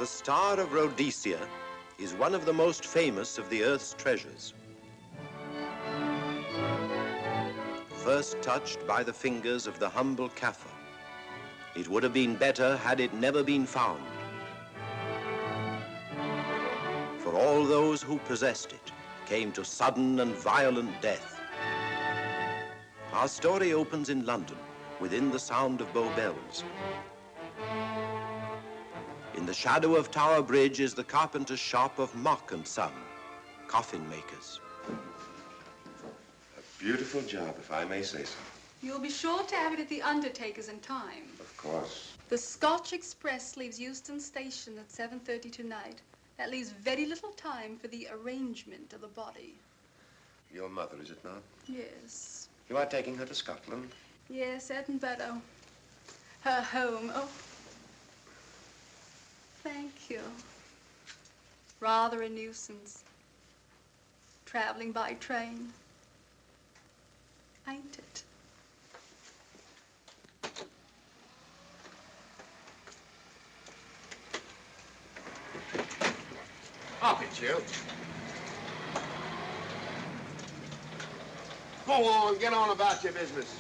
The Star of Rhodesia is one of the most famous of the Earth's treasures. First touched by the fingers of the humble Kaffir, it would have been better had it never been found. For all those who possessed it came to sudden and violent death. Our story opens in London, within the sound of Bow Bells. In the shadow of Tower Bridge is the carpenter's shop of Mock and Son, coffin makers. A beautiful job, if I may say so. You'll be sure to have it at the undertaker's in time. Of course. The Scotch Express leaves Euston Station at 7:30 tonight. That leaves very little time for the arrangement of the body. Your mother, is it not? Yes. You are taking her to Scotland? Yes, Edinburgh. Her home. Oh. Thank you. Rather a nuisance. Traveling by train. Ain't it? Up it, you. Go on, get on about your business.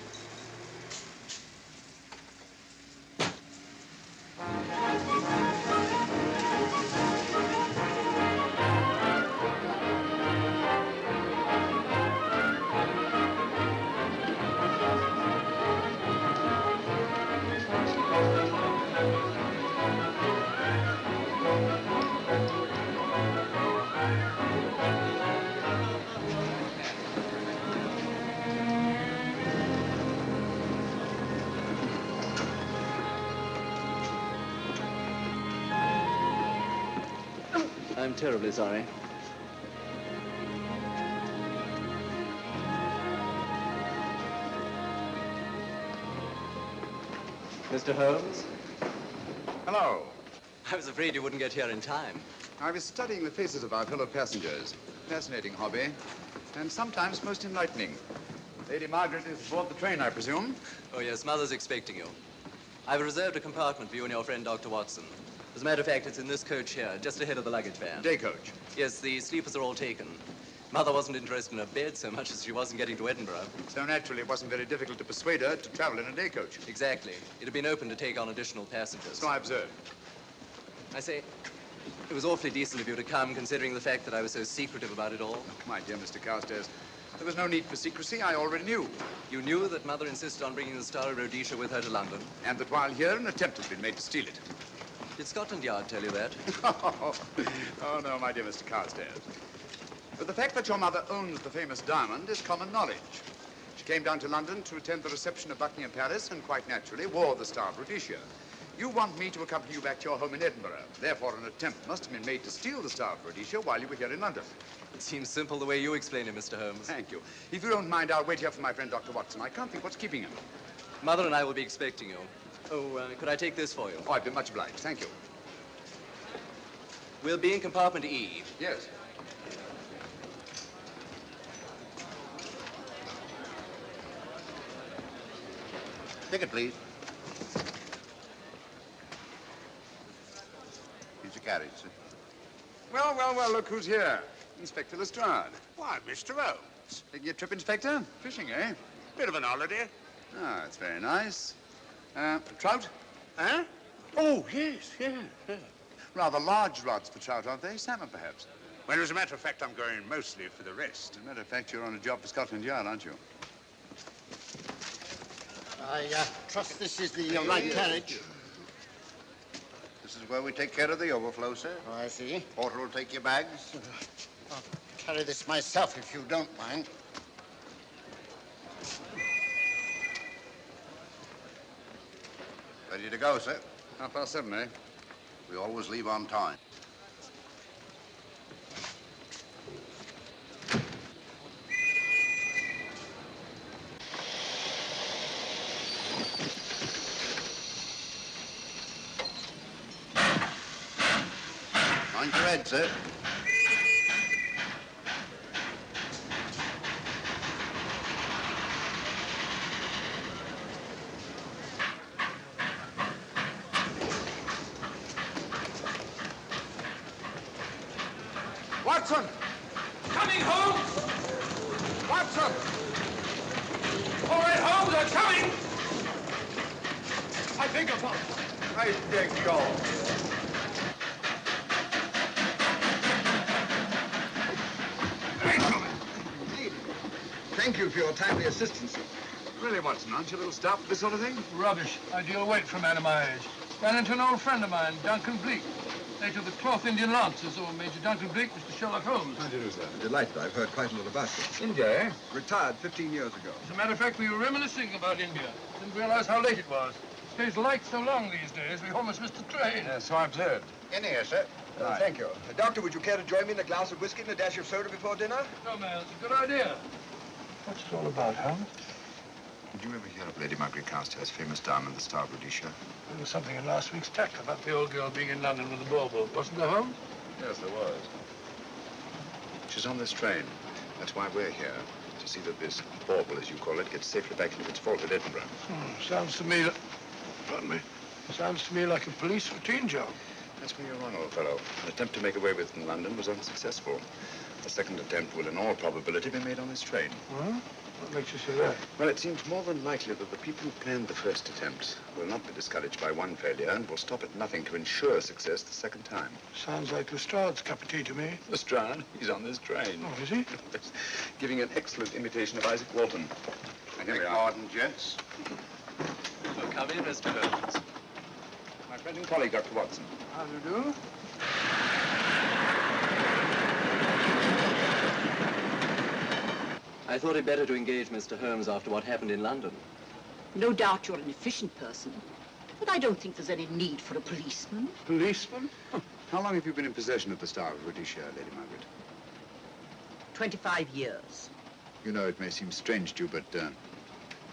I'm terribly sorry. Mr. Holmes? Hello. I was afraid you wouldn't get here in time. I was studying the faces of our fellow passengers. Fascinating hobby, and sometimes most enlightening. Lady Margaret is aboard the train, I presume? Oh, yes, Mother's expecting you. I've reserved a compartment for you and your friend, Dr. Watson. As a matter of fact, it's in this coach here, just ahead of the luggage van. Day coach? Yes, the sleepers are all taken. Mother wasn't interested in a bed so much as she wasn't getting to Edinburgh. So naturally, it wasn't very difficult to persuade her to travel in a day coach. Exactly. It had been open to take on additional passengers. So I observed. I say, it was awfully decent of you to come, considering the fact that I was so secretive about it all. Oh, my dear Mr. Carstairs, there was no need for secrecy. I already knew. You knew that Mother insisted on bringing the Star of Rhodesia with her to London? And that while here, an attempt has been made to steal it. Did Scotland Yard tell you that? Oh, no, my dear Mr. Carstairs. But the fact that your mother owns the famous diamond is common knowledge. She came down to London to attend the reception of Buckingham Palace and quite naturally wore the Star of Rhodesia. You want me to accompany you back to your home in Edinburgh. Therefore, an attempt must have been made to steal the Star of Rhodesia while you were here in London. It seems simple the way you explain it, Mr. Holmes. Thank you. If you don't mind, I'll wait here for my friend, Dr. Watson. I can't think what's keeping him. Mother and I will be expecting you. Oh, could I take this for you? Oh, I'd be much obliged. Thank you. We'll be in compartment E. Yes. Ticket, please. Here's your carriage, sir. Well, well, well, look who's here. Inspector Lestrade. Why, Mr. Holmes. Taking your trip, Inspector? Fishing, eh? Bit of an holiday. Ah, that's very nice. Trout? Huh? Oh, yes, yeah. Rather large rods for trout, aren't they? Salmon, perhaps? Well, as a matter of fact, I'm going mostly for the rest. As a matter of fact, you're on a job for Scotland Yard, aren't you? I trust this is the right carriage. This is where we take care of the overflow, sir. Oh, I see. Porter will take your bags. I'll carry this myself if you don't mind. Ready to go, sir. 7:30, eh? We always leave on time. Mind your head, sir. Watson! Coming, Holmes! Watson! All right, Holmes, I'm coming! I beg your pardon. I beg yours. Thank you for your timely assistance. Really, Watson, aren't you a little stout for this sort of thing? Rubbish. Ideal weight for a man of my age. Ran into an old friend of mine, Duncan Bleak. Late of the 12th Indian Lancers, or Major Duncan Bleak, Mr. Sherlock Holmes. How do you do, sir? Delighted. I've heard quite a lot about you. India, eh? Retired 15 years ago. As a matter of fact, we were reminiscing about India. Didn't realize how late it was. Stays light so long these days, we almost missed the train. So I've heard. In here, sir. Right. Thank you. Doctor, would you care to join me in a glass of whiskey and a dash of soda before dinner? No, man, it's a good idea. What's it all about, Holmes? Did you ever hear of Lady Margaret Carstairs' famous diamond, the Star of Rhodesia? There was something in last week's text about the old girl being in London with the bauble, wasn't there, Holmes? Yes, there was. She's on this train. That's why we're here. To see that this bauble, as you call it, gets safely back into its vault at Edinburgh. Sounds to me... Pardon me. Sounds to me like a police routine job. That's where you're wrong, old fellow. An attempt to make away with it in London was unsuccessful. A second attempt will, in all probability, be made on this train. Huh? What makes you say that? Well, it seems more than likely that the people who planned the first attempt will not be discouraged by one failure and will stop at nothing to ensure success the second time. Sounds like Lestrade's cup of tea to me. Lestrade? He's on this train. Oh, is he? Giving an excellent imitation of Isaac Walton. And here we are. Pardon, gents. Oh, come in, Mr. Holmes. My friend and colleague, Dr. Watson. How do you do? I thought it better to engage Mr. Holmes after what happened in London. No doubt you're an efficient person, but I don't think there's any need for a policeman. Policeman? How long have you been in possession of the Star of Rhodesia, Lady Margaret? 25 years. You know, it may seem strange to you, but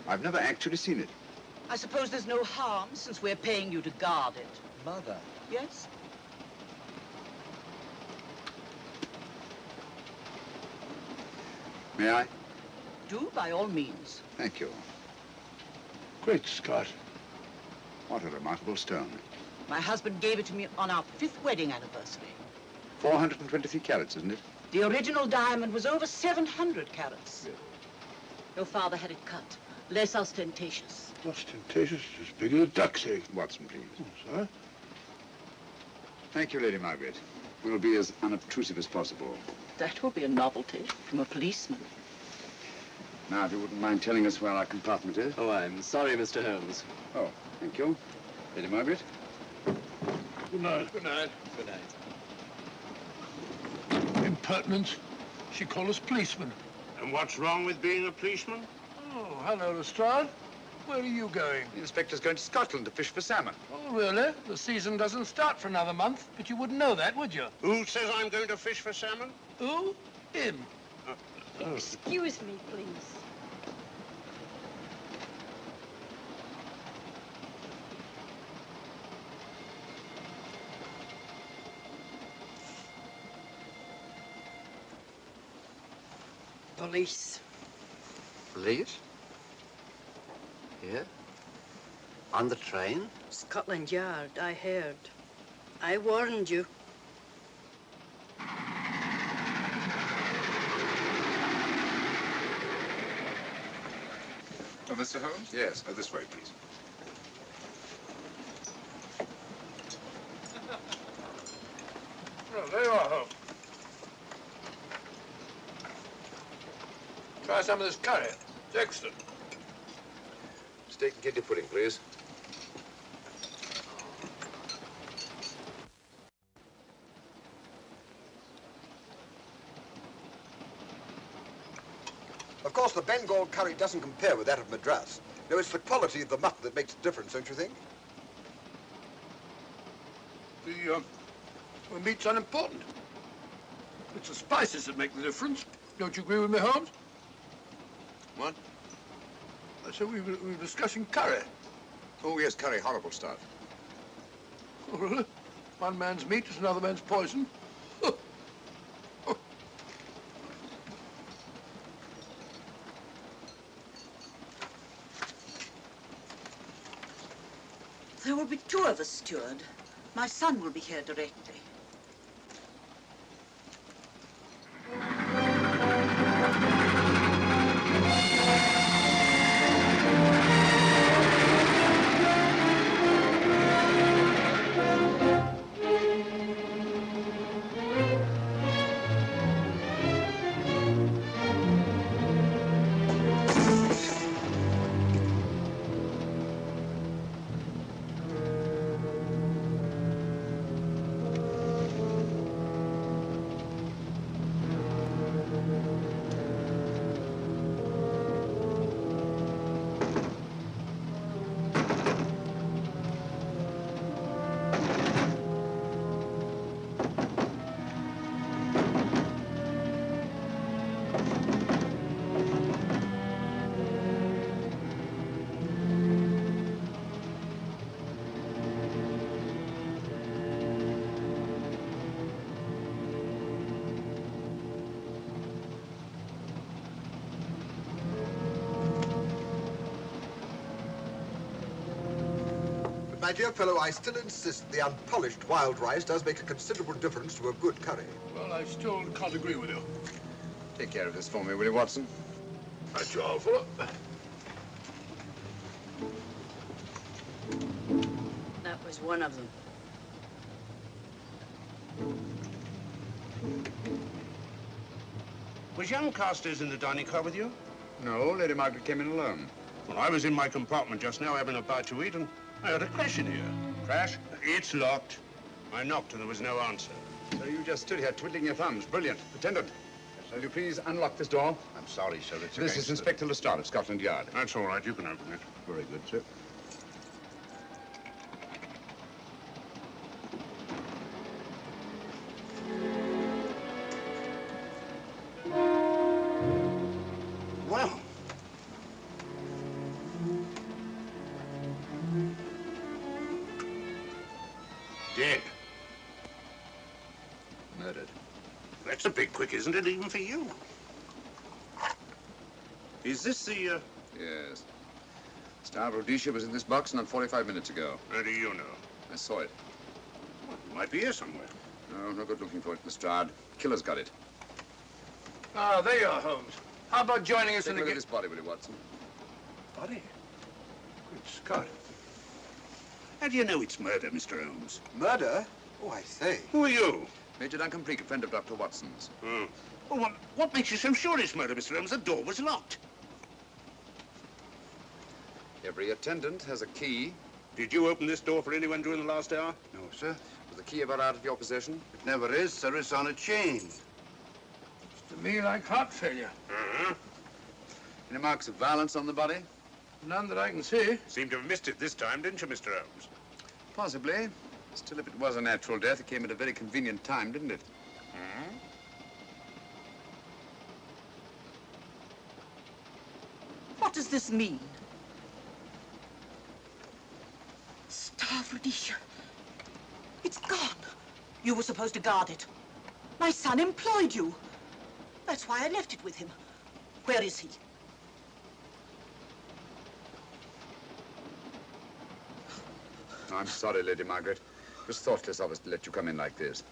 I've never actually seen it. I suppose there's no harm since we're paying you to guard it. Mother. Yes? May I? Do, by all means. Thank you. Great Scott. What a remarkable stone. My husband gave it to me on our 5th wedding anniversary. 423 carats, isn't it? The original diamond was over 700 carats. Yes. Your father had it cut, less ostentatious. Ostentatious, as big as a duck's egg. Watson, please. Oh, sir? Thank you, Lady Margaret. We'll be as unobtrusive as possible. That will be a novelty from a policeman. Now, if you wouldn't mind telling us where our compartment is. Oh, I'm sorry, Mr. Holmes. Oh, thank you. Lady Margaret? Good night. Good night. Good night. Impertinence. She called us policemen. And what's wrong with being a policeman? Oh, hello, Lestrade. Where are you going? The inspector's going to Scotland to fish for salmon. Oh, really? The season doesn't start for another month, but you wouldn't know that, would you? Who says I'm going to fish for salmon? Who? Him. Excuse me, please. Police. Police? Here? On the train? Scotland Yard, I heard. I warned you. Oh, Mr. Holmes? Yes. This way, please. Oh, there you are, Holmes. Try some of this curry. It's excellent. Steak and kidney pudding, please. Of course, the Bengal curry doesn't compare with that of Madras. No, it's the quality of the mutton that makes the difference, don't you think? The meat's unimportant. It's the spices that make the difference. Don't you agree with me, Holmes? What? I said we were discussing curry. Oh, yes, curry, horrible stuff. Oh, really? One man's meat is another man's poison. There will be 2 of us, steward. My son will be here directly. my dear fellow, I still insist the unpolished wild rice does make a considerable difference to a good curry. Well, I still can't agree with you. Take care of this for me, will you, Watson? That's your fault. That was one of them. Was young Carstairs in the dining car with you? No, Lady Margaret came in alone. Well, I was in my compartment just now having a bite to eat, and I heard a crash in here. Crash? It's locked. I knocked and there was no answer. So you just stood here twiddling your thumbs. Brilliant. Attendant, will you please unlock this door? I'm sorry, sir. It's This is Inspector Lestrade of Scotland Yard. That's all right. You can open it. Very good, sir. Well. Dead. Murdered. That's a bit quick, isn't it, even for you? Is this the, Yes. Star of Rhodesia was in this box not 45 minutes ago. How do you know? I saw it. Well, it might be here somewhere. No, no good looking for it, Lestrade. Killer's got it. Ah, there you are, Holmes. How about joining us Take in a the look at this body, will you, Watson? Body? Good Scott. How do you know it's murder, Mr. Holmes? Murder? Oh, I say. Who are you? Major Duncan Bleak, a friend of Dr. Watson's. Oh. Well, what makes you so sure it's murder, Mr. Holmes? The door was locked. Every attendant has a key. Did you open this door for anyone during the last hour? No, sir. Was the key ever out of your possession? It never is, sir. It's on a chain. To me, like heart failure. Uh-huh. Any marks of violence on the body? None that I can see. Seemed to have missed it this time, didn't you, Mr. Holmes? Possibly. Still, if it was a natural death, it came at a very convenient time, didn't it? Hmm? What does this mean? Star of Rhodesia. It's gone. You were supposed to guard it. My son employed you. That's why I left it with him. Where is he? I'm sorry, Lady Margaret. It was thoughtless of us to let you come in like this.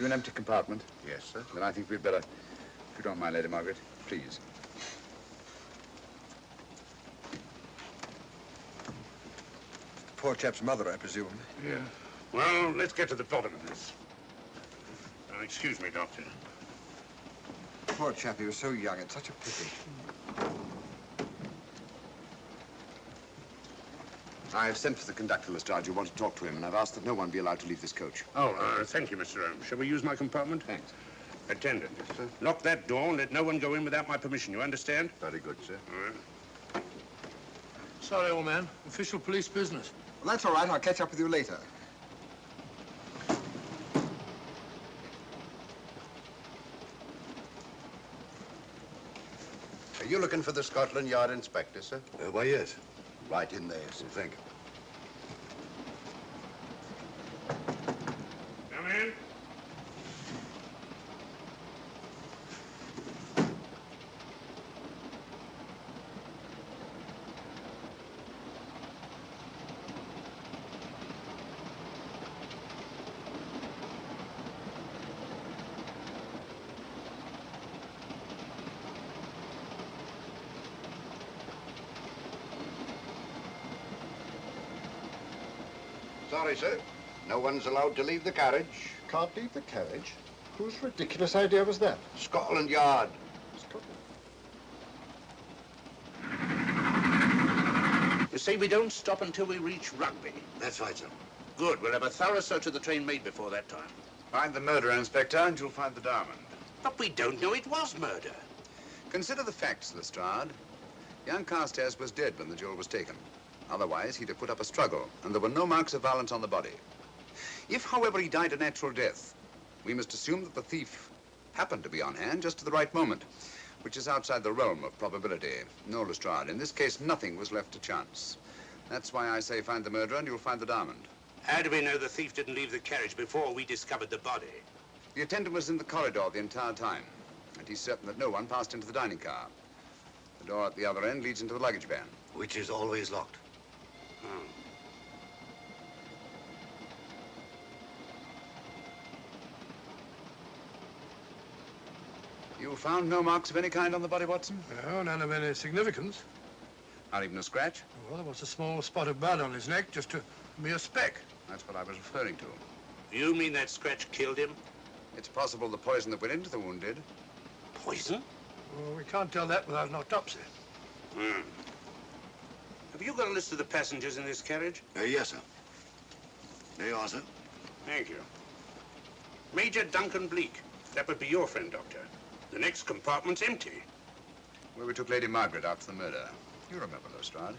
You an empty compartment? Yes, sir. Then I think we'd better, if you don't mind, Lady Margaret, please. Poor chap's mother, I presume. Yeah. Well, let's get to the bottom of this. Now, excuse me, Doctor. Poor chap, he was so young. It's such a pity. I've sent for the conductor, Lestrade. You want to talk to him, and I've asked that no one be allowed to leave this coach. Oh, thank you, Mr. Holmes. Shall we use my compartment? Thanks. Attendant. Yes, sir. Lock that door and let no one go in without my permission. You understand? Very good, sir. All right. Sorry, old man. Official police business. Well, that's all right. I'll catch up with you later. Are you looking for the Scotland Yard inspector, sir? Why, yes. Right in there, sir. Thank you. Come in. Sorry, sir. No one's allowed to leave the carriage. Can't leave the carriage? Whose ridiculous idea was that? Scotland Yard. You say we don't stop until we reach Rugby. That's right, sir. Good. We'll have a thorough search of the train made before that time. Find the murderer, Inspector, and you'll find the diamond. But we don't know it was murder. Consider the facts, Lestrade. Young Carstairs was dead when the jewel was taken. Otherwise, he'd have put up a struggle, and there were no marks of violence on the body. If, however, he died a natural death, we must assume that the thief happened to be on hand just at the right moment, which is outside the realm of probability. No, Lestrade, in this case, nothing was left to chance. That's why I say find the murderer and you'll find the diamond. How do we know the thief didn't leave the carriage before we discovered the body? The attendant was in the corridor the entire time, and he's certain that no one passed into the dining car. The door at the other end leads into the luggage van. Which is always locked. Oh. You found no marks of any kind on the body, Watson? No, none of any significance. Not even a scratch? Well, there was a small spot of blood on his neck, just a mere speck. That's what I was referring to. You mean that scratch killed him? It's possible the poison that went into the wound did. Poison? Well, we can't tell that without an autopsy. Hmm. Have you got a list of the passengers in this carriage? Yes, sir. There you are, sir. Thank you. Major Duncan Bleak. That would be your friend, Doctor. The next compartment's empty. Where we took Lady Margaret after the murder. You remember, Lestrade.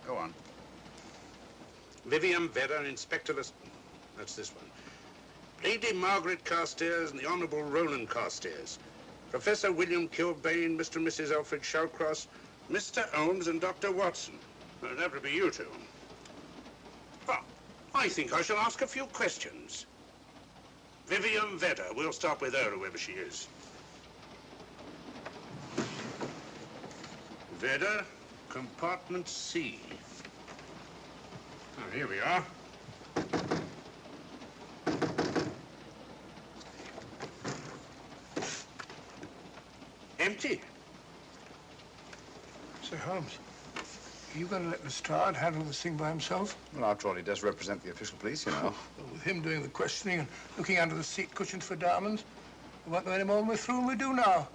Go on. Vivian Vedder, Inspector Liston. That's this one. Lady Margaret Carstairs and the Honorable Roland Carstairs. Professor William Kilbane, Mr. and Mrs. Alfred Shallcross, Mr. Holmes and Dr. Watson. That would be you two. Well, I think I shall ask a few questions. Vivian Vedder. We'll start with her, whoever she is. Vedder, compartment C. Oh, here we are. Empty. Sir Holmes, are you going to let Lestrade handle this thing by himself? Well, after all, he does represent the official police, you know. Well, with him doing the questioning and looking under the seat cushions for diamonds, we won't know any more than we're through and we do now.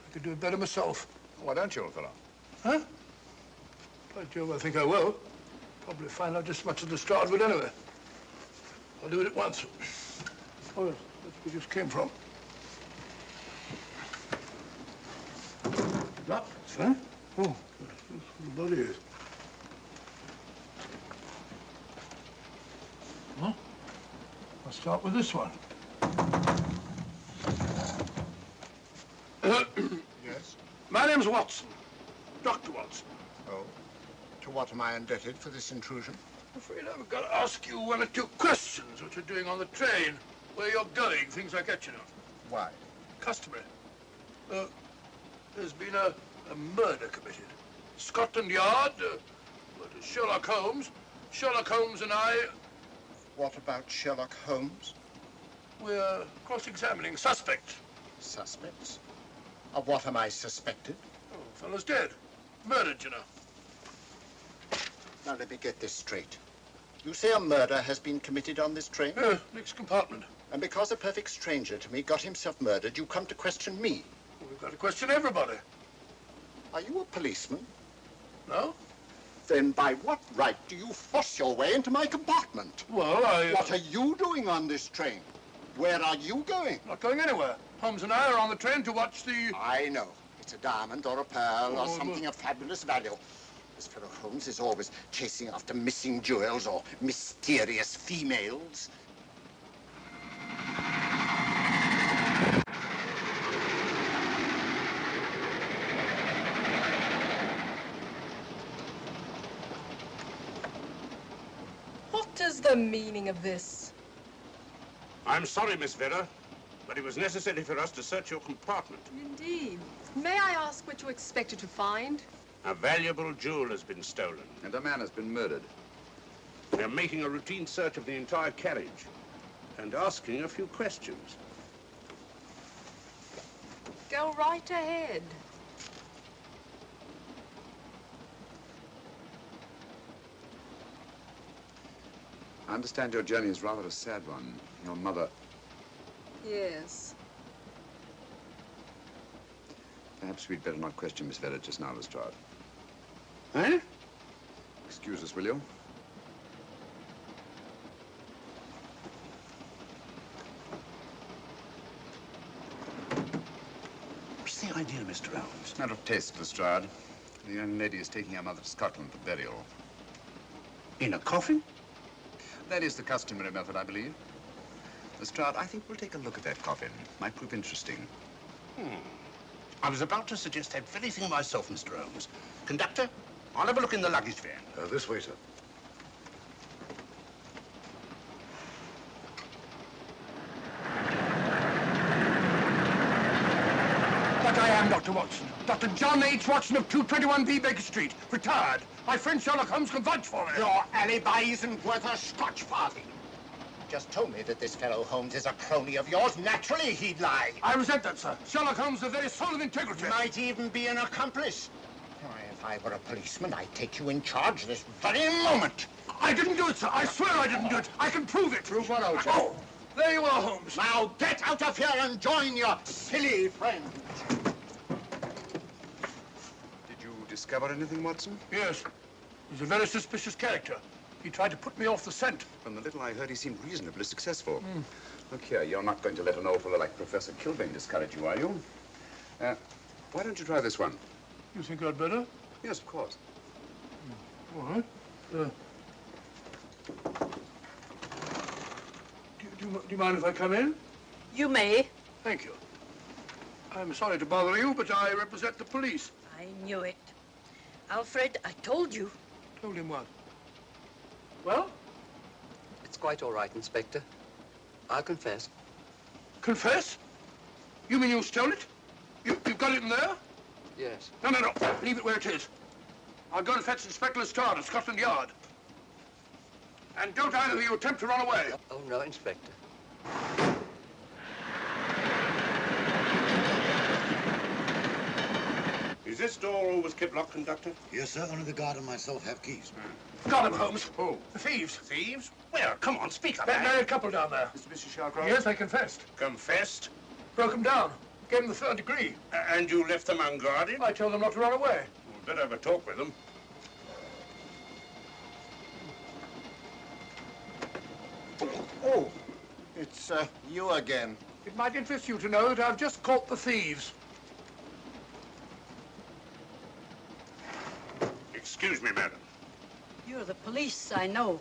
I could do it better myself. Why don't you, old fellow? Huh? By Jove, I think I will. Probably find out just as much as Lestrade would anyway. I'll do it at once. Oh, yes, that's where we just came from. That, sir? Oh, that's where the body is. Huh? I'll start with this one. Yes? My name's Watson. Dr. Watson. Oh. To what am I indebted for this intrusion? I'm afraid I've got to ask you one or two questions. What you're doing on the train, where you're going, things like that, you know. Why? Customary. There's been a murder committed. Scotland Yard, Sherlock Holmes. Sherlock Holmes and I, What about Sherlock Holmes? we're cross-examining suspects. Suspects? Of what am I suspected? Oh, the fellow's dead. Murdered, you know. Now, let me get this straight. You say a murder has been committed on this train? Next compartment. And because a perfect stranger to me got himself murdered, you come to question me? Well, we've got to question everybody. Are you a policeman? No? Then by what right do you force your way into my compartment? Well, What are you doing on this train? Where are you going? Not going anywhere. Holmes and I are on the train to watch the... I know. It's a diamond or a pearl or Oh, something of fabulous value. This fellow Holmes is always chasing after missing jewels or mysterious females. What is the meaning of this? I'm sorry, Miss Vedder, but it was necessary for us to search your compartment. Indeed. May I ask what you expected to find? A valuable jewel has been stolen. And a man has been murdered. We are making a routine search of the entire carriage and asking a few questions. Go right ahead. I understand your journey is rather a sad one. Your mother... Yes. Perhaps we'd better not question Miss Vedder just now, Lestrade. Eh? Excuse us, will you? What's the idea, Mr. Holmes? It's a matter of taste, Lestrade. The young lady is taking her mother to Scotland for burial. In a coffin? That is the customary method, I believe. Lestrade, I think we'll take a look at that coffin. Might prove interesting. I was about to suggest that very thing myself, Mr. Holmes. Conductor, I'll have a look in the luggage van. This way, sir. That I am, Dr. Watson. Dr. John H. Watson of 221B Baker Street, retired. My friend Sherlock Holmes can vouch for me. Your alibi isn't worth a Scotch farthing. just told me that this fellow Holmes is a crony of yours. Naturally, he'd lie. I resent that, sir. Sherlock Holmes is the very soul of integrity. Might even be an accomplice. Why, if I were a policeman, I'd take you in charge this very moment. I didn't do it, sir. I swear I didn't do it. I can prove it. Prove what, old chap? Oh, there you are, Holmes. Now get out of here and join your silly friend. Did you discover anything, Watson? Yes. He's a very suspicious character. He tried to put me off the scent. From the little I heard, he seemed reasonably successful. Look here, you're not going to let an old fellow like Professor Kilbane discourage you, are you? Why don't you try this one? You think I'd better? Yes, of course. All right. Do you mind if I come in? You may. Thank you. I'm sorry to bother you, but I represent the police. I knew it. Alfred, I told you. Told him what? Well? It's quite all right, Inspector. I'll confess. Confess? You mean you stole it? You've got it in there? Yes. No. Leave it where it is. I'll go and fetch Inspector Lestrade at Scotland Yard. And don't either of you attempt to run away. Oh, no, Inspector. Is this door always kept locked, conductor? Yes, sir. Only the guard and myself have keys. Got him, Holmes. Who? The thieves. Thieves? Where? Come on, speak up. That married couple down there. Mr. Shalcroft? Yes, they confessed. Confessed? Broke them down. Gave them the 3rd degree. And you left them unguarded? I told them not to run away. We'd better have a talk with them. Oh, it's you again. It might interest you to know that I've just caught the thieves. Excuse me, madam. You're the police, I know.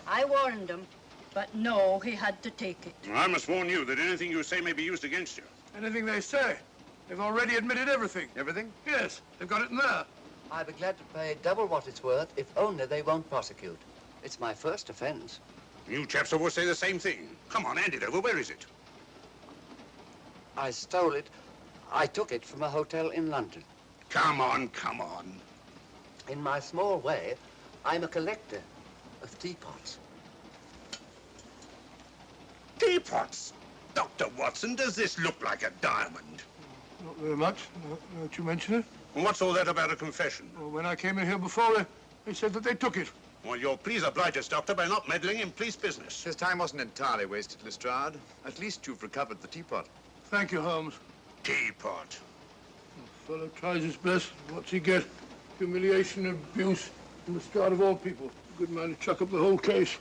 I warned him, but no, he had to take it. I must warn you that anything you say may be used against you. Anything they say. They've already admitted everything. Everything? Yes, they've got it in there. I'd be glad to pay double what it's worth if only they won't prosecute. It's my first offense. You chaps always say the same thing. Come on, hand it over. Where is it? I stole it. I took it from a hotel in London. Come on, come on. In my small way, I'm a collector of teapots. Teapots? Dr. Watson, does this look like a diamond? Not very much, now that you mention it. And what's all that about a confession? Well, when I came in here before, they said that they took it. Well, you'll please oblige us, Doctor, by not meddling in police business. His time wasn't entirely wasted, Lestrade. At least you've recovered the teapot. Thank you, Holmes. Teapot. The fellow tries his best. What's he get? Humiliation and abuse from the start of all people. A good man to chuck up the whole case.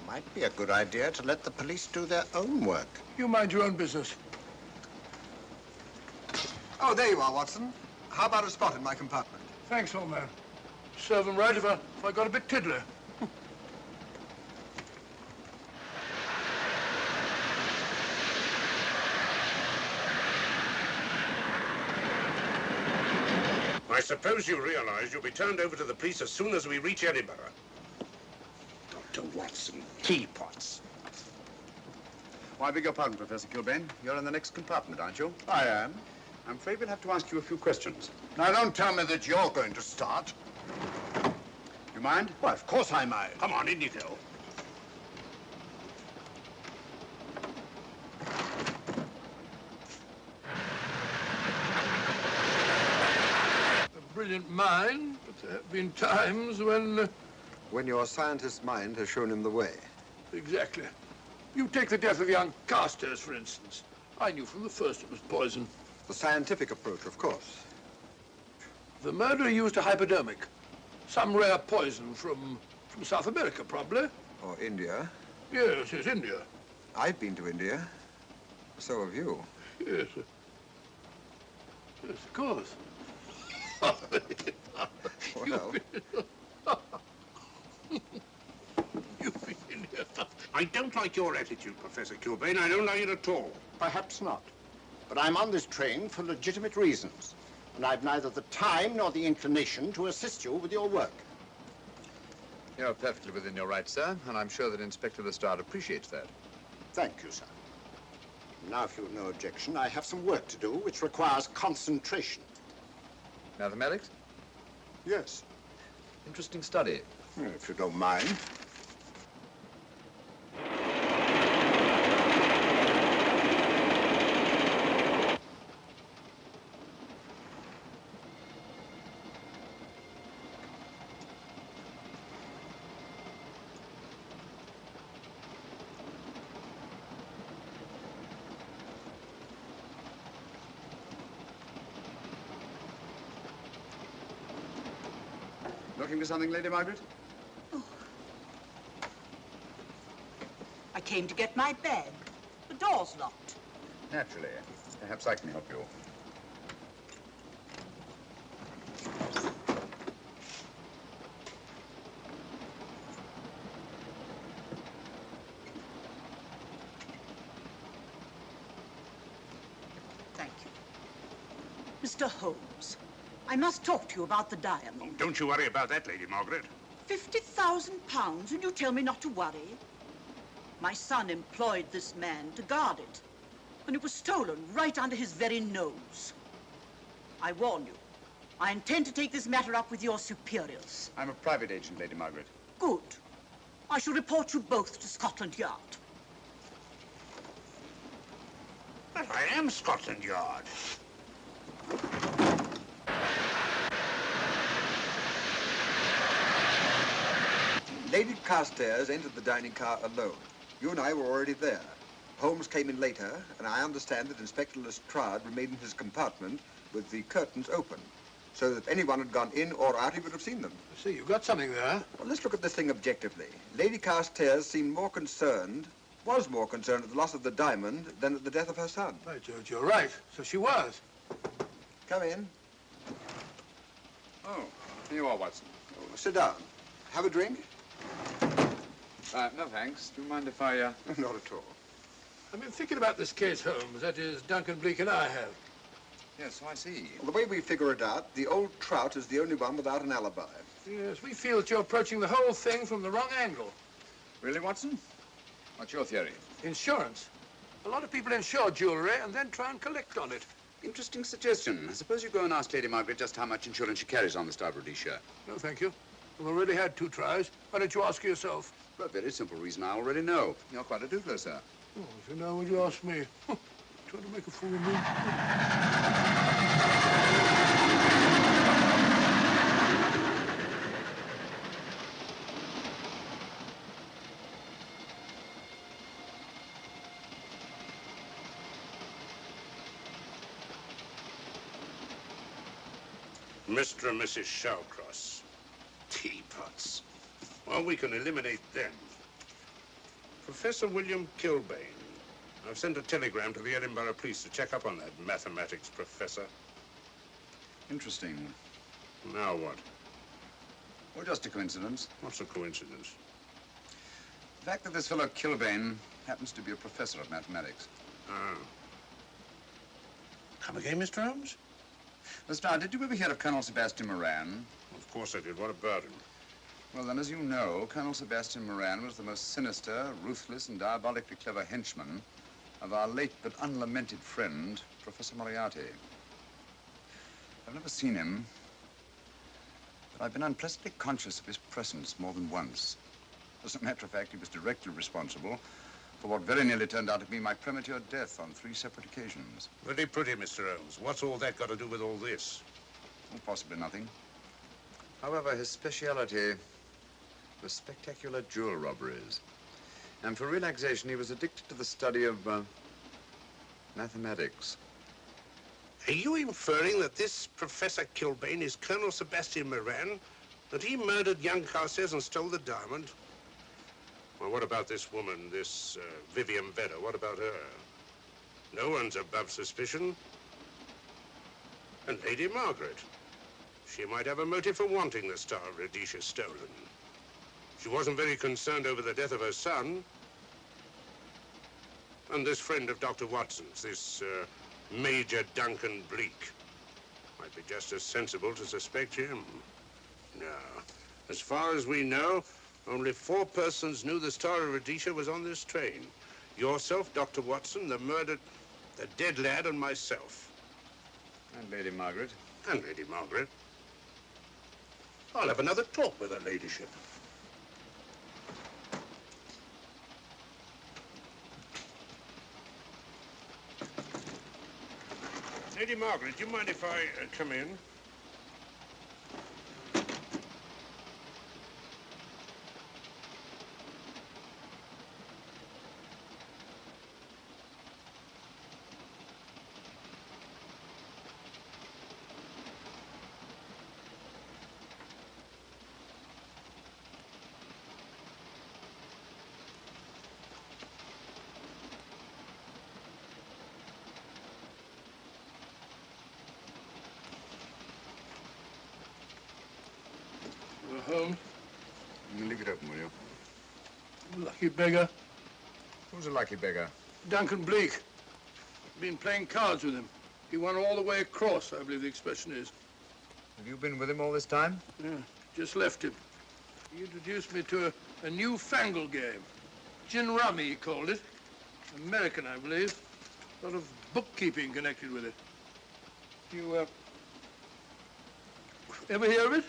Might be a good idea to let the police do their own work. You mind your own business. Oh, there you are, Watson. How about a spot in my compartment? Thanks, old man. Serve him right if I got a bit tiddler. I suppose you realize you'll be turned over to the police as soon as we reach Edinburgh. Dr. Watson, teapots. Oh, I beg your pardon, Professor Kilbane. You're in the next compartment, aren't you? I am. I'm afraid we'll have to ask you a few questions. Now, don't tell me that you're going to start. You mind? Well, of course I mind. Come on, in you go. A brilliant mind, but there have been times when... When your scientist's mind has shown him the way. Exactly. You take the death of young Carstairs, for instance. I knew from the first it was poison. The scientific approach, of course. The murderer used a hypodermic. Some rare poison from South America, probably. Or India. Yes, India. I've been to India. So have you. Yes. Yes, of course. Well, You've been in here. I don't like your attitude, Professor Kilbane. I don't like it at all. Perhaps not. But I'm on this train for legitimate reasons. And I've neither the time nor the inclination to assist you with your work. You're perfectly within your rights, sir, and I'm sure that Inspector Lestrade appreciates that. Thank you, sir. Now, if you've no objection, I have some work to do which requires concentration. Mathematics? Yes. Interesting study. If you don't mind. Looking for something, Lady Margaret? Oh. I came to get my bag. The door's locked. Naturally. Perhaps I can help you. Thank you. Mr. Holmes, I must talk to you about the diamond. Oh, don't you worry about that, Lady Margaret. £50,000, and you tell me not to worry? My son employed this man to guard it, and it was stolen right under his very nose. I warn you, I intend to take this matter up with your superiors. I'm a private agent, Lady Margaret. Good. I shall report you both to Scotland Yard. But I am Scotland Yard. Lady Carstairs entered the dining car alone. You and I were already there. Holmes came in later, and I understand that Inspector Lestrade remained in his compartment with the curtains open, so that if anyone had gone in or out, he would have seen them. I see, you've got something there. Well, let's look at this thing objectively. Lady Carstairs seemed more concerned, was more concerned at the loss of the diamond than at the death of her son. By George, you're right. So she was. Come in. Oh, here you are, Watson. Oh, sit down. Have a drink? No, thanks. Do you mind if I, Not at all. I've been thinking about this case, Holmes. That is, Duncan Bleak and I have. Yes, so I see. Well, the way we figure it out, the old trout is the only one without an alibi. Yes, we feel that you're approaching the whole thing from the wrong angle. Really, Watson? What's your theory? Insurance. A lot of people insure jewelry and then try and collect on it. Interesting suggestion. I suppose you go and ask Lady Margaret just how much insurance she carries on the Star Rhodesia. No, thank you. We've already had 2 tries. Why don't you ask her yourself? For a very simple reason I already know. You're quite a doodler, sir. Oh, if you know, would you ask me? Trying to make a fool of me. Mr. and Mrs. Shawcross. Teapots. Well, we can eliminate them. Professor William Kilbane. I've sent a telegram to the Edinburgh police to check up on that mathematics professor. Interesting. Now what? Well, just a coincidence. What's a coincidence? The fact that this fellow Kilbane happens to be a professor of mathematics. Ah. Come again, Mr. Holmes? Lestrade, did you ever hear of Colonel Sebastian Moran? Of course I did. What about him? Well, then, as you know, Colonel Sebastian Moran was the most sinister, ruthless, and diabolically clever henchman of our late but unlamented friend, Professor Moriarty. I've never seen him, but I've been unpleasantly conscious of his presence more than once. As a matter of fact, he was directly responsible for what very nearly turned out to be my premature death on 3 separate occasions. Very pretty, Mr. Holmes. What's all that got to do with all this? Well, possibly nothing. However, his speciality was spectacular jewel robberies. And for relaxation, he was addicted to the study of mathematics. Are you inferring that this Professor Kilbane is Colonel Sebastian Moran? That he murdered young Carstairs and stole the diamond? Well, what about this woman, this Vivian Vedder? What about her? No one's above suspicion. And Lady Margaret. She might have a motive for wanting the Star of Rhodesia stolen. She wasn't very concerned over the death of her son. And this friend of Dr. Watson's, this Major Duncan Bleak, might be just as sensible to suspect him. No. As far as we know, only 4 persons knew the Star of Rhodesia was on this train. Yourself, Dr. Watson, the dead lad, and myself. And Lady Margaret. And Lady Margaret. I'll have another talk with her ladyship. Lady Margaret, do you mind if I come in? Holmes. Leave it open, will you? Lucky beggar. Who's a lucky beggar? Duncan Bleak. Been playing cards with him. He won all the way across, I believe the expression is. Have you been with him all this time? Yeah, just left him. He introduced me to a newfangled game. Gin rummy, he called it. American, I believe. A lot of bookkeeping connected with it. You, ever hear of it?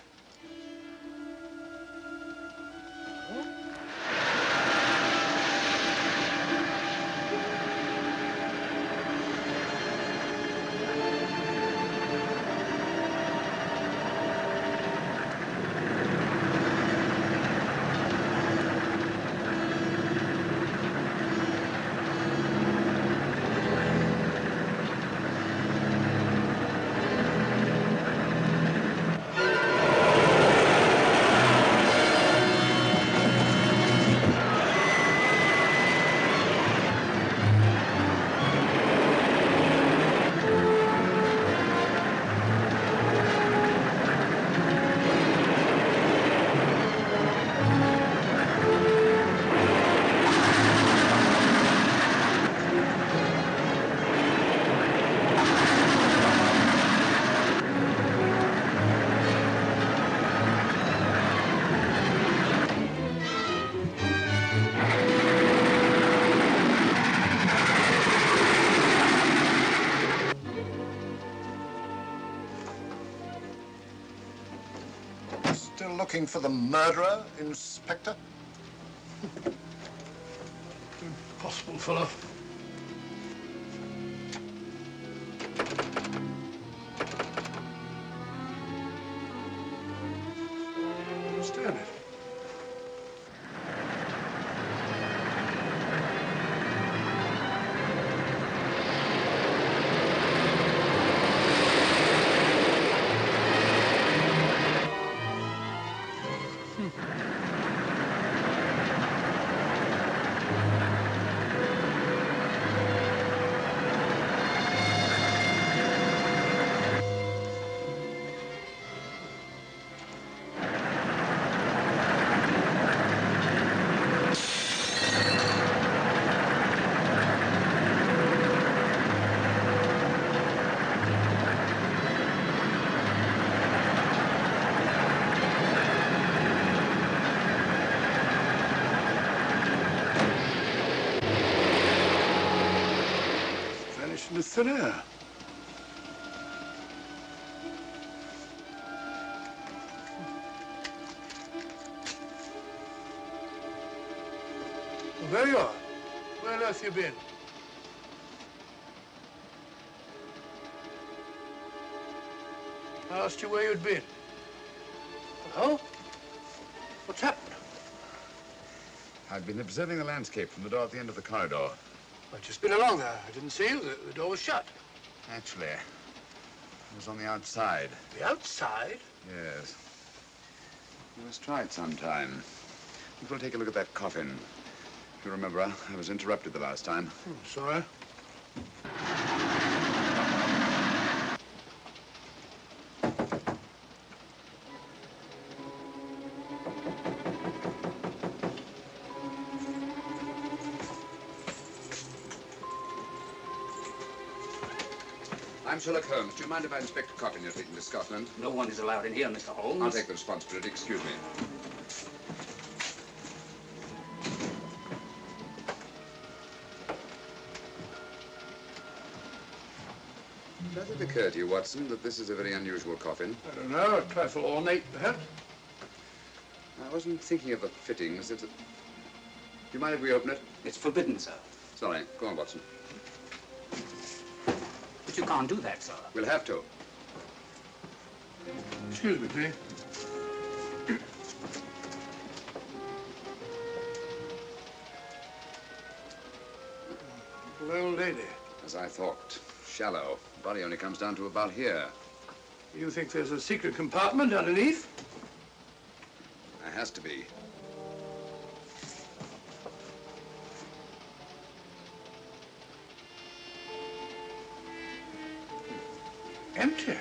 Still looking for the murderer, Inspector? Impossible, fellow. I don't understand it. Vanished into thin air. Well, there you are. Where on earth you been? I asked you where you'd been. Hello? What's happened? I've been observing the landscape from the door at the end of the corridor. I've just been along there. I didn't see you. The door was shut. Actually, I was on the outside. The outside? Yes. You must try it sometime. We'll take a look at that coffin. If you remember, I was interrupted the last time. Sorry. I'm Sherlock Holmes. Do you mind if I inspect a coffin you're taking to Scotland? No one is allowed in here, Mr. Holmes. I'll take the responsibility. Excuse me. Does it occur to you, Watson, that this is a very unusual coffin? I don't know. A trifle ornate, perhaps. I wasn't thinking of the fittings. Do you mind if we open it? It's forbidden, sir. Sorry. Go on, Watson. But you can't do that, sir. We'll have to. Excuse me, please. Little old lady. As I thought. Shallow. Body only comes down to about here. You think there's a secret compartment underneath? There has to be. Empty.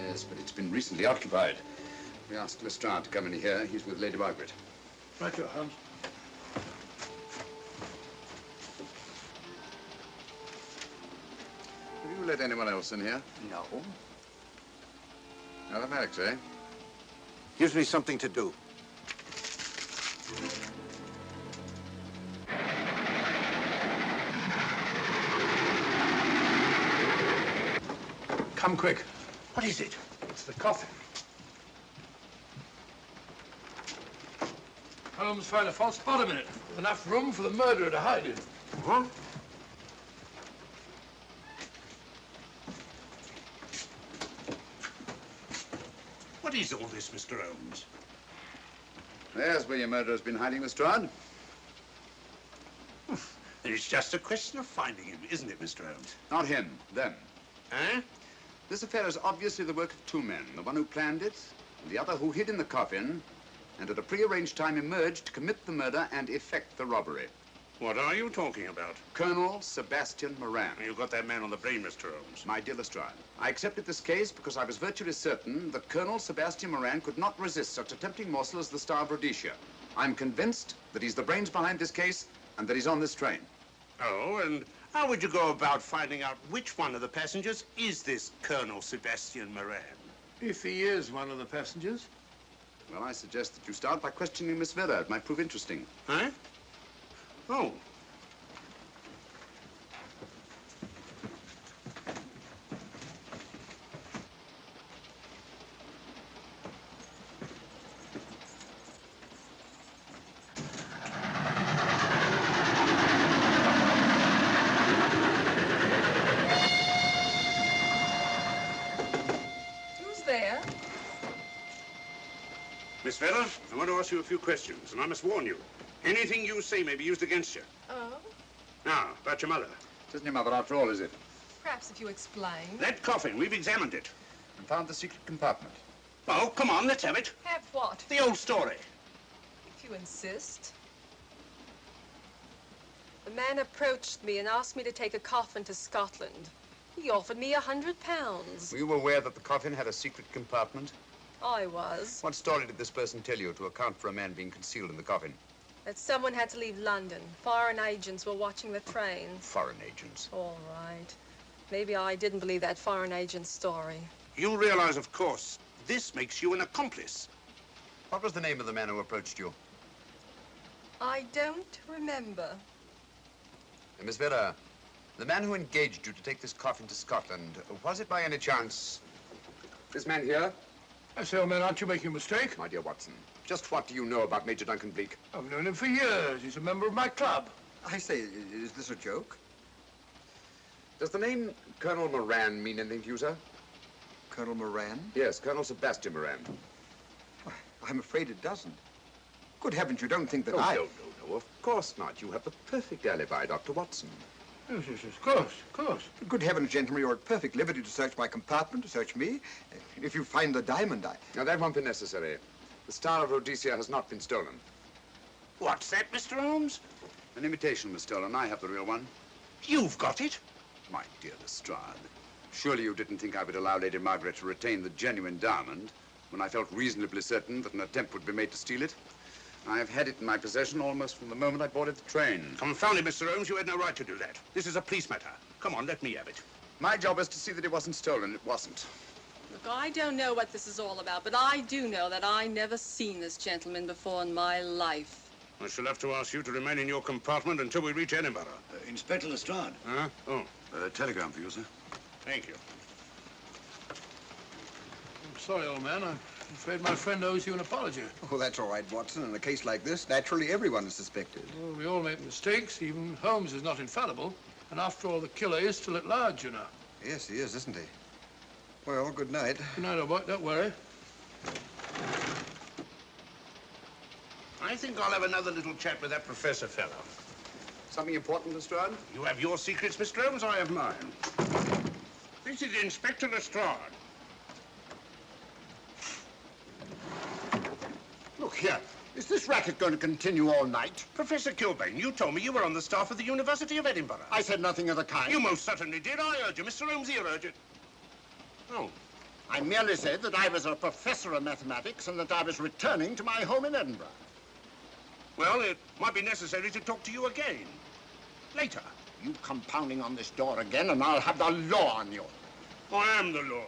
Yes, but it's been recently occupied. We asked Lestrade to come in here. He's with Lady Margaret. Right, your Holmes. Have you let anyone else in here? No. Mathematics, eh? Gives me something to do. Come quick. What is it? It's the coffin. Holmes found a false bottom in it. Enough room for the murderer to hide in. Huh? What is all this, Mr. Holmes? There's where your murderer's been hiding, Lestrade. It's just a question of finding him, isn't it, Mr. Holmes? Not him, them. Eh? This affair is obviously the work of two men, the one who planned it, and the other who hid in the coffin, and at a prearranged time emerged to commit the murder and effect the robbery. What are you talking about? Colonel Sebastian Moran. You got that man on the brain, Mr. Holmes. My dear Lestrade, I accepted this case because I was virtually certain that Colonel Sebastian Moran could not resist such a tempting morsel as the Star of Rhodesia. I'm convinced that he's the brains behind this case and that he's on this train. Oh, and how would you go about finding out which one of the passengers is this Colonel Sebastian Moran? If he is one of the passengers. Well, I suggest that you start by questioning Miss Vera. It might prove interesting. Huh? Oh. Who's there? Miss Vera, I want to ask you a few questions, and I must warn you. Anything you say may be used against you. Oh? Now, about your mother. It isn't your mother after all, is it? Perhaps if you explain. That coffin, we've examined it. And found the secret compartment. Oh, come on, let's have it. Have what? The old story. If you insist. A man approached me and asked me to take a coffin to Scotland. He offered me £100. Were you aware that the coffin had a secret compartment? I was. What story did this person tell you to account for a man being concealed in the coffin? That someone had to leave London. Foreign agents were watching the trains. Foreign agents. All right. Maybe I didn't believe that foreign agent story. You realize, of course, this makes you an accomplice. What was the name of the man who approached you? I don't remember. Miss Vera, the man who engaged you to take this coffin to Scotland, was it by any chance this man here? I say, old man, aren't you making a mistake? My dear Watson, just what do you know about Major Duncan Bleak? I've known him for years. He's a member of my club. I say, is this a joke? Does the name Colonel Moran mean anything to you, sir? Colonel Moran? Yes, Colonel Sebastian Moran. I'm afraid it doesn't. Good heavens, you don't think that No, I... of course not. You have the perfect alibi, Dr. Watson. Yes, of course. Good heavens, gentlemen, you're at perfect liberty to search my compartment, to search me. If you find the diamond, Now, that won't be necessary. The Star of Rhodesia has not been stolen. What's that, Mr. Holmes? An imitation was stolen. I have the real one. You've got it? My dear Lestrade, surely you didn't think I would allow Lady Margaret to retain the genuine diamond when I felt reasonably certain that an attempt would be made to steal it? I have had it in my possession almost from the moment I boarded the train. Confound it, Mr. Holmes, you had no right to do that. This is a police matter. Come on, let me have it. My job is to see that it wasn't stolen. It wasn't. Look, I don't know what this is all about, but I do know that I never seen this gentleman before in my life. I shall have to ask you to remain in your compartment until we reach Edinburgh. Inspector Lestrade. Huh? Oh, Telegram for you, sir. thank you. I'm sorry, old man. I'm afraid my friend owes you an apology. Oh, that's all right, Watson. In a case like this, naturally everyone is suspected. Well, we all make mistakes. Even Holmes is not infallible. And after all, the killer is still at large, you know. Yes, he is, isn't he? Well, good night. Good night, old boy. Don't worry. I think I'll have another little chat with that professor fellow. Something important, Lestrade? You have your secrets, Mr. Holmes, I have mine. This is Inspector Lestrade. Look here. Is this racket going to continue all night? Professor Kilbane, you told me you were on the staff of the University of Edinburgh. I said nothing of the kind. You most certainly did. I urge you. Mr. Holmes here urged it. Oh, I merely said that I was a professor of mathematics and that I was returning to my home in Edinburgh. Well, it might be necessary to talk to you again. Later. You come pounding on this door again and I'll have the law on you. I am the law.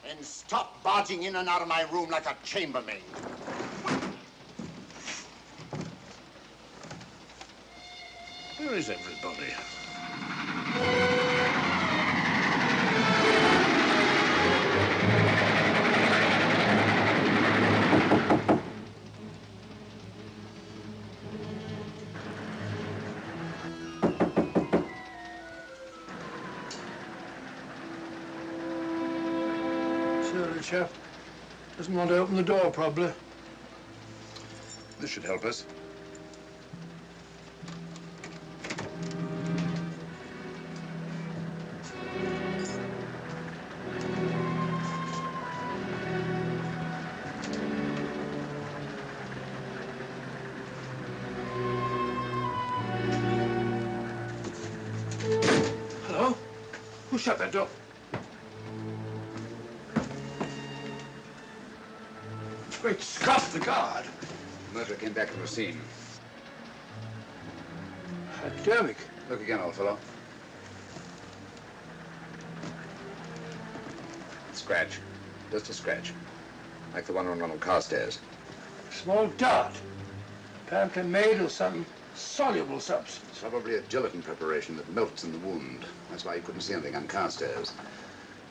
Then stop barging in and out of my room like a chambermaid. Where is everybody? Sure, the chap doesn't want to open the door, probably. This should help us. Hello? Who shut that door? Great Scott, the guard. Murderer came back to the scene. Academic. Look again, old fellow. Scratch. Just a scratch. Like the one on Ronald Carstairs. Small dot. Apparently made of some soluble substance. Probably a gelatin preparation that melts in the wound. That's why you couldn't see anything on Carstairs.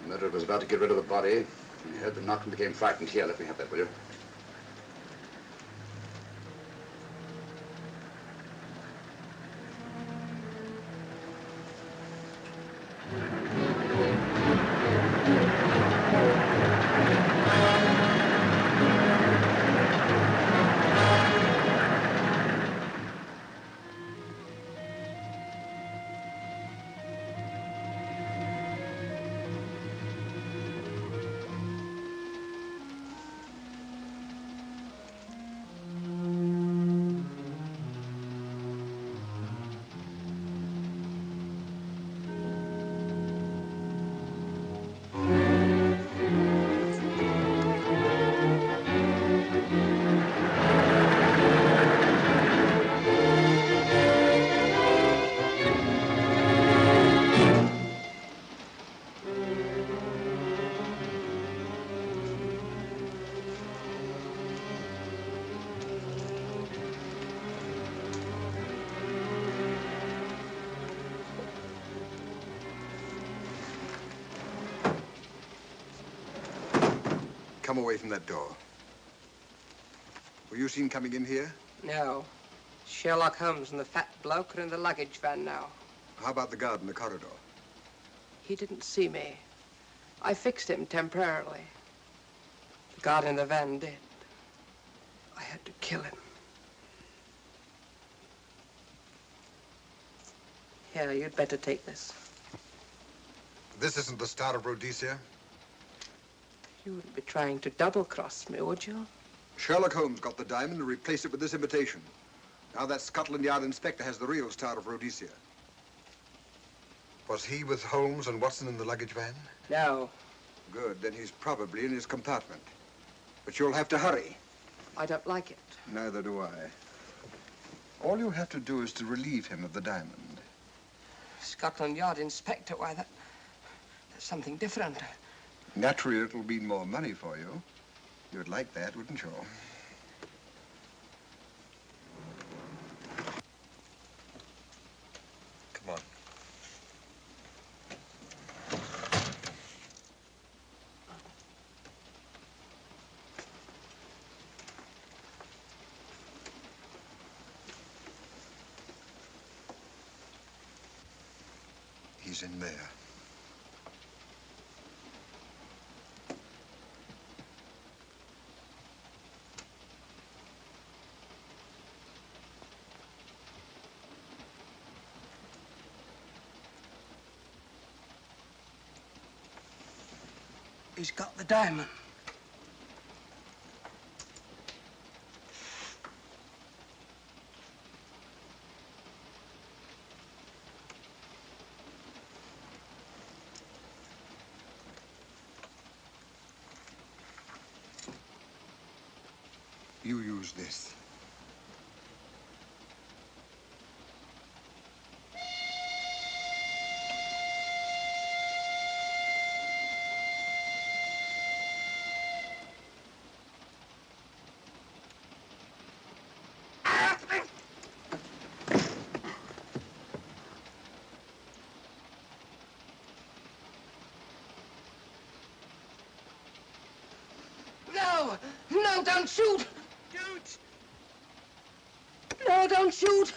The murderer was about to get rid of the body. He heard the knock and became frightened. Here, let me have that, will you? Come away from that door. Were you seen coming in here? No. Sherlock Holmes and the fat bloke are in the luggage van now. How about the guard in the corridor? He didn't see me. I fixed him temporarily. The guard in the van did. I had to kill him. Here, you'd better take this. This isn't the Star of Rhodesia? You wouldn't be trying to double-cross me, would you? Sherlock Holmes got the diamond and replaced it with this imitation. Now that Scotland Yard inspector has the real Star of Rhodesia. Was he with Holmes and Watson in the luggage van? No. Good, then he's probably in his compartment. But you'll have to hurry. I don't like it. Neither do I. All you have to do is to relieve him of the diamond. Scotland Yard inspector, why, that's something different. Naturally, it'll mean more money for you. You'd like that, wouldn't you? Come on. He's in there. He's got the diamond. You use this. No! No, don't shoot! Don't! No, don't shoot!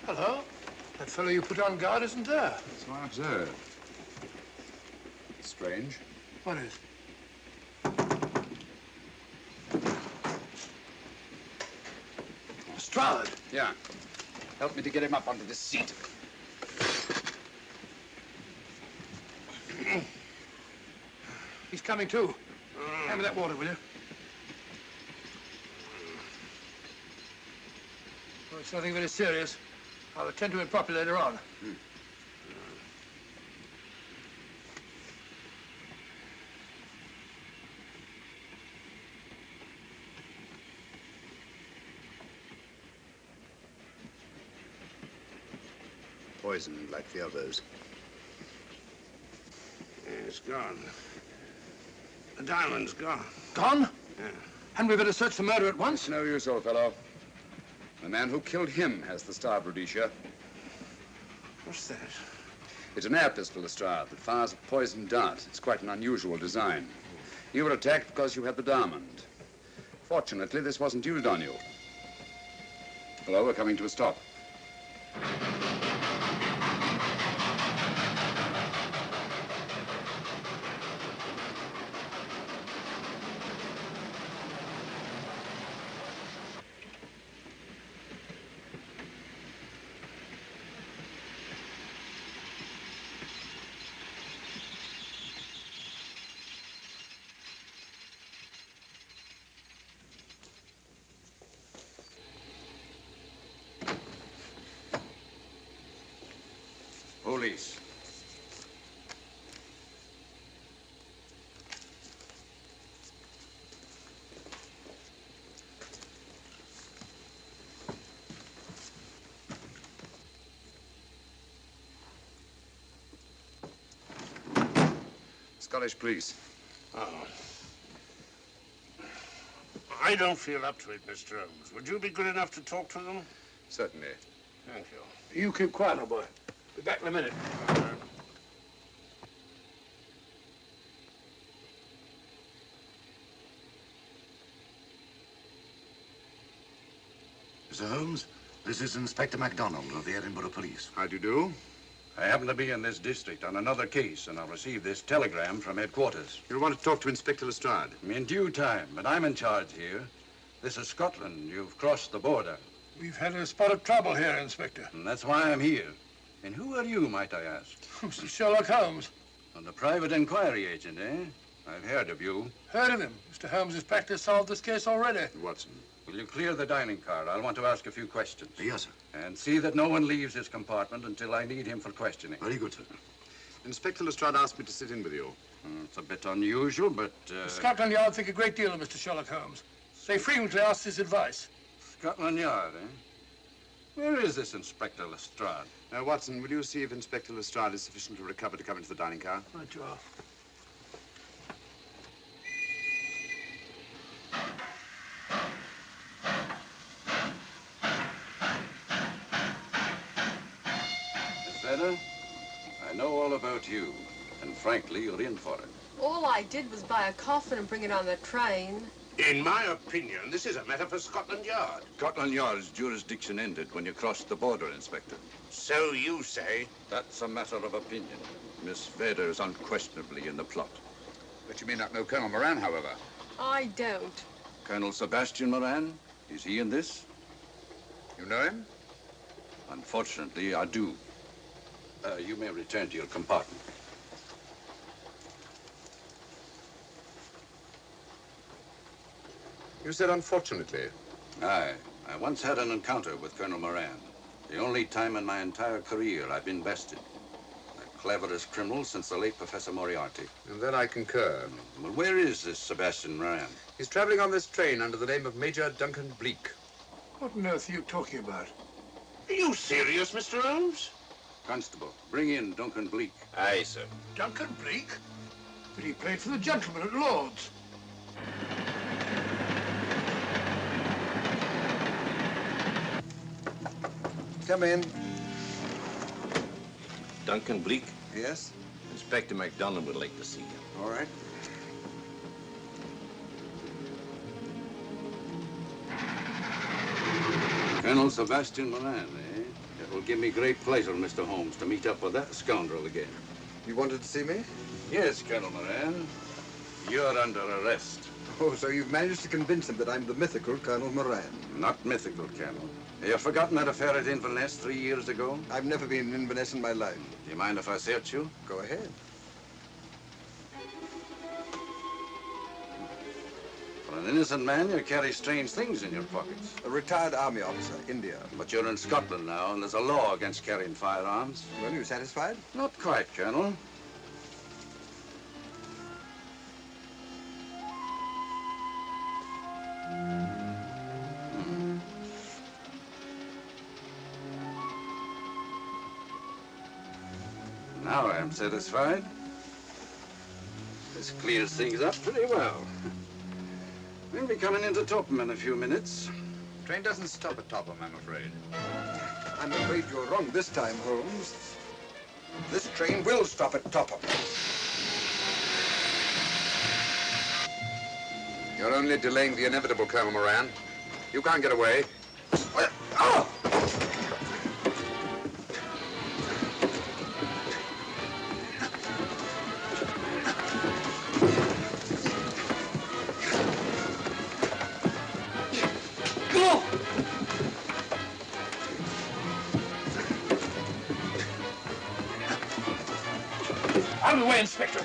Hello. That fellow you put on guard isn't there. So I observe. Strange. What is? Lestrade. Yeah. Help me to get him up onto this seat. He's coming too. Hand me that water, will you? Well, it's nothing very serious. I'll attend to it properly later on. Poisoned like the others. It's gone. The diamond's gone. Gone? Yeah. Hadn't we better search the murder at once? It's no use, old fellow. The man who killed him has the star of Rhodesia. What's that? It's an air pistol, Lestrade, that fires a poisoned dart. It's quite an unusual design. You were attacked because you had the diamond. Fortunately, this wasn't used on you. Hello, we're coming to a stop. Police. Scottish police. Oh. I don't feel up to it, Mr. Holmes. Would you be good enough to talk to them? Certainly. Thank you. You keep quiet, old boy. Be back in a minute. Mr. Holmes, this is Inspector MacDonald of the Edinburgh Police. How do you do? I happen to be in this district on another case, and I'll receive this telegram from headquarters. You want to talk to Inspector Lestrade? In due time, but I'm in charge here. This is Scotland. You've crossed the border. We've had a spot of trouble here, Inspector. And that's why I'm here. And who are you, might I ask? Mr. Sherlock Holmes. And the private inquiry agent, eh? I've heard of you. Heard of him. Mr. Holmes has practically solved this case already. Watson. Will you clear the dining car? I'll want to ask a few questions. Yes, sir. And see that no one leaves his compartment until I need him for questioning. Very good, sir. Inspector Lestrade asked me to sit in with you. It's a bit unusual, but... Scotland Yard think a great deal of Mr. Sherlock Holmes. They frequently ask his advice. Scotland Yard, eh? Where is this Inspector Lestrade? Watson, will you see if Inspector Lestrade is sufficiently recovered to come into the dining car? Right, you are. Miss Vedder, I know all about you, and frankly, you're in for it. All I did was buy a coffin and bring it on the train. In my opinion, this is a matter for Scotland Yard. Scotland Yard's jurisdiction ended when you crossed the border, Inspector. So you say? That's a matter of opinion. Miss Vader is unquestionably in the plot. But you may not know Colonel Moran, however. I don't. Colonel Sebastian Moran, is he in this? You know him? Unfortunately, I do. You may return to your compartment. You said unfortunately. Aye. I once had an encounter with Colonel Moran. The only time in my entire career I've been bested. The cleverest criminal since the late Professor Moriarty. And that I concur. Well, where is this Sebastian Moran? He's traveling on this train under the name of Major Duncan Bleak. What on earth are you talking about? Are you serious, Mr. Holmes? Constable, bring in Duncan Bleak. Aye, sir. Duncan Bleak? But he played for the gentleman at Lord's. Come in. Duncan Bleak? Yes? Inspector MacDonald would like to see you. All right. Colonel Sebastian Moran, eh? It will give me great pleasure, Mr. Holmes, to meet up with that scoundrel again. You wanted to see me? Yes, Colonel Moran. You're under arrest. Oh, so you've managed to convince him that I'm the mythical Colonel Moran. Not mythical, Colonel. You've forgotten that affair at Inverness 3 years ago? I've never been in Inverness in my life. Do you mind if I search you? Go ahead. For an innocent man, you carry strange things in your pockets. A retired army officer, India. But you're in Scotland now, and there's a law against carrying firearms. Well, you satisfied? Not quite, Colonel. Now I am satisfied. This clears things up pretty well. We'll be coming into Topham in a few minutes. Train doesn't stop at Topham, I'm afraid. I'm afraid you're wrong this time, Holmes. This train will stop at Topham. You're only delaying the inevitable, Colonel Moran. You can't get away. Oh! Out of the way, Inspector.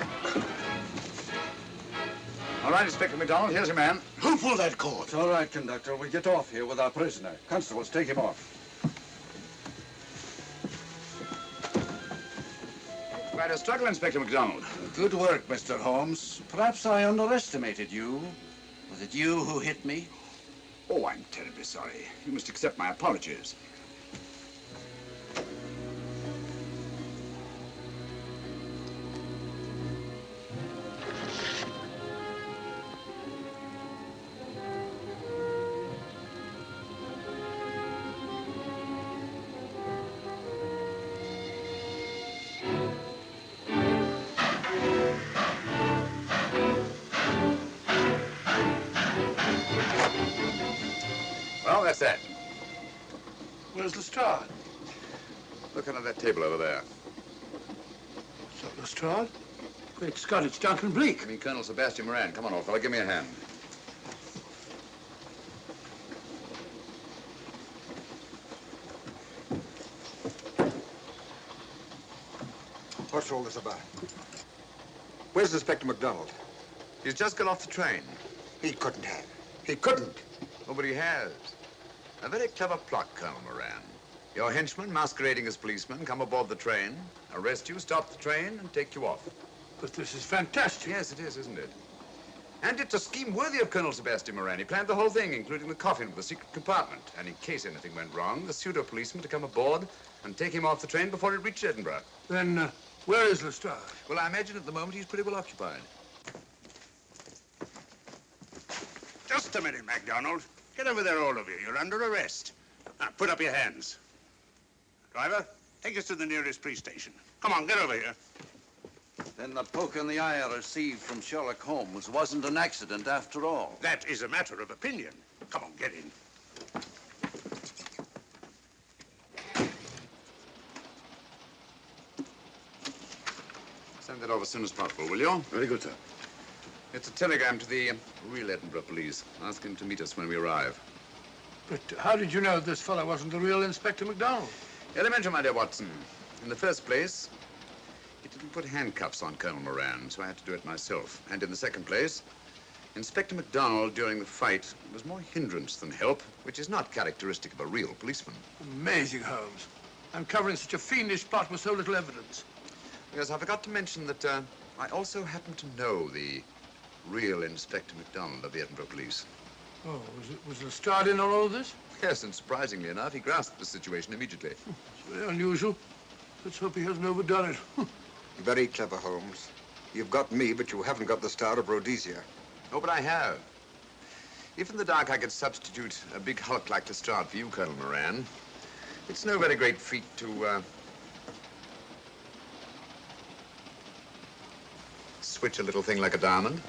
All right, Inspector MacDonald, here's your man. Who pulled that cord? It's all right, conductor. We'll get off here with our prisoner. Constables, take him off. Quite a struggle, Inspector MacDonald. Good work, Mr. Holmes. Perhaps I underestimated you. Was it you who hit me? Oh, I'm terribly sorry. You must accept my apologies. Well, that's that. Where's Lestrade? Look under that table over there. Is that Lestrade? Great Scott, it's Duncan Bleak. I mean, Colonel Sebastian Moran. Come on, old fella, give me a hand. What's all this about? Where's Inspector MacDonald? He's just got off the train. He couldn't have. He couldn't. Oh, but he has. A very clever plot, Colonel Moran. Your henchmen, masquerading as policemen, come aboard the train, arrest you, stop the train, and take you off. But this is fantastic. Yes, it is, isn't it? And it's a scheme worthy of Colonel Sebastian Moran. He planned the whole thing, including the coffin with the secret compartment. And in case anything went wrong, the pseudo-policeman to come aboard and take him off the train before it reached Edinburgh. Then, where is Lestrade? Well, I imagine at the moment he's pretty well occupied. Just a minute, MacDonald. Get over there, all of you. You're under arrest. Now, put up your hands. Driver, take us to the nearest police station. Come on, get over here. Then the poke in the eye I received from Sherlock Holmes wasn't an accident after all. That is a matter of opinion. Come on, get in. Send that off as soon as possible, will you? Very good, sir. It's a telegram to the real Edinburgh police. Ask him to meet us when we arrive. But how did you know this fellow wasn't the real Inspector MacDonald? Elementary, my dear Watson. In the first place, he didn't put handcuffs on Colonel Moran, so I had to do it myself. And in the second place, Inspector MacDonald during the fight was more hindrance than help, which is not characteristic of a real policeman. Amazing, Holmes. I'm covering such a fiendish plot with so little evidence. Yes, I forgot to mention that I also happen to know the real Inspector MacDonald of the Edinburgh Police. Oh, was Lestrade in on all of this? Yes, and surprisingly enough, he grasped the situation immediately. It's very unusual. Let's hope he hasn't overdone it. Very clever, Holmes. You've got me, but you haven't got the Star of Rhodesia. Oh, but I have. If in the dark I could substitute a big hulk like Lestrade for you, Colonel Moran, it's no very great feat to, switch a little thing like a diamond.